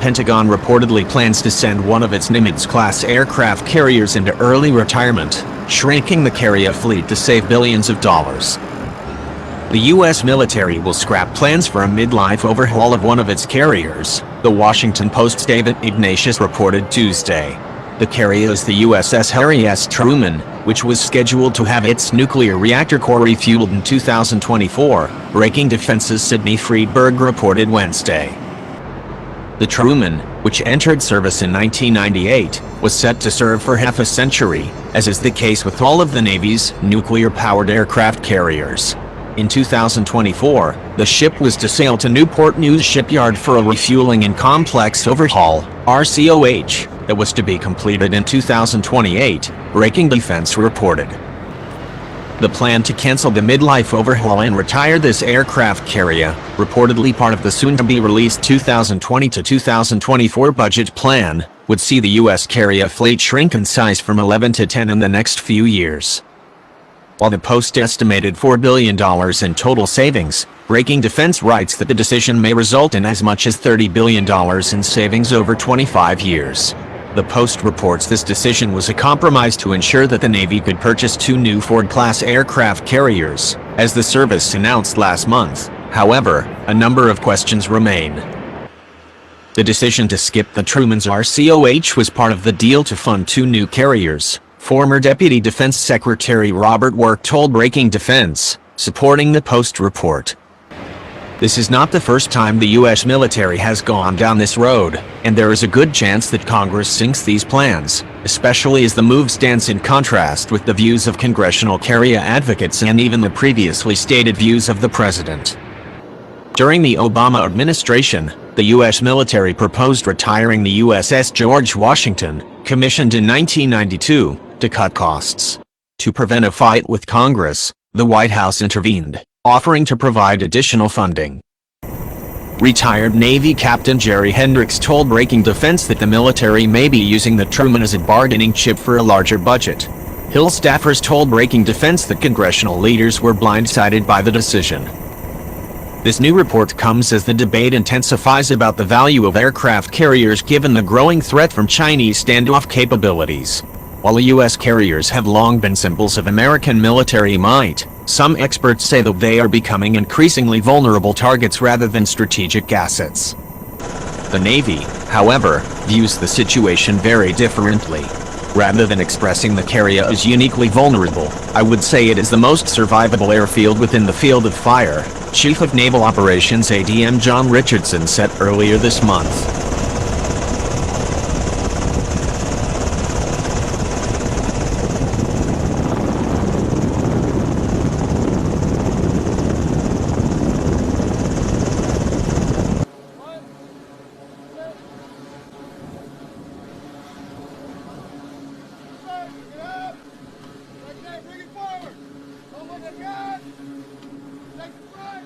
Pentagon reportedly plans to send one of its Nimitz-class aircraft carriers into early retirement, shrinking the carrier fleet to save billions of dollars. The U.S. military will scrap plans for a midlife overhaul of one of its carriers, the Washington Post's David Ignatius reported Tuesday. The carrier is the USS Harry S. Truman, which was scheduled to have its nuclear reactor core refueled in 2024, Breaking Defense's Sidney Friedberg reported Wednesday. The Truman, which entered service in 1998, was set to serve for half a century, as is the case with all of the Navy's nuclear-powered aircraft carriers. In 2024, the ship was to sail to Newport News Shipyard for a refueling and complex overhaul, RCOH, that was to be completed in 2028, Breaking Defense reported. The plan to cancel the midlife overhaul and retire this aircraft carrier, reportedly part of the soon-to-be-released 2020 to 2024 budget plan, would see the U.S. carrier fleet shrink in size from 11 to 10 in the next few years. While the Post estimated $4 billion in total savings, Breaking Defense writes that the decision may result in as much as $30 billion in savings over 25 years. The Post reports this decision was a compromise to ensure that the Navy could purchase 2 new Ford-class aircraft carriers, as the service announced last month. However, a number of questions remain. The decision to skip the Truman's RCOH was part of the deal to fund 2 new carriers, former Deputy Defense Secretary Robert Work told Breaking Defense, supporting the Post report. This is not the first time the U.S. military has gone down this road, and there is a good chance that Congress sinks these plans, especially as the move stands in contrast with the views of congressional carrier advocates and even the previously stated views of the president. During the Obama administration, the U.S. military proposed retiring the USS George Washington, commissioned in 1992, to cut costs. To prevent a fight with Congress, the White House intervened, offering to provide additional funding. Retired Navy Captain Jerry Hendricks told Breaking Defense that the military may be using the Truman as a bargaining chip for a larger budget. Hill staffers told Breaking Defense that congressional leaders were blindsided by the decision. This new report comes as the debate intensifies about the value of aircraft carriers given the growing threat from Chinese standoff capabilities. While the U.S. carriers have long been symbols of American military might, some experts say that they are becoming increasingly vulnerable targets rather than strategic assets. The Navy, however, views the situation very differently. Rather than expressing the carrier as uniquely vulnerable, I would say it is the most survivable airfield within the field of fire, Chief of Naval Operations ADM John Richardson said earlier this month. Bring it forward! Don't look at God! Take the front!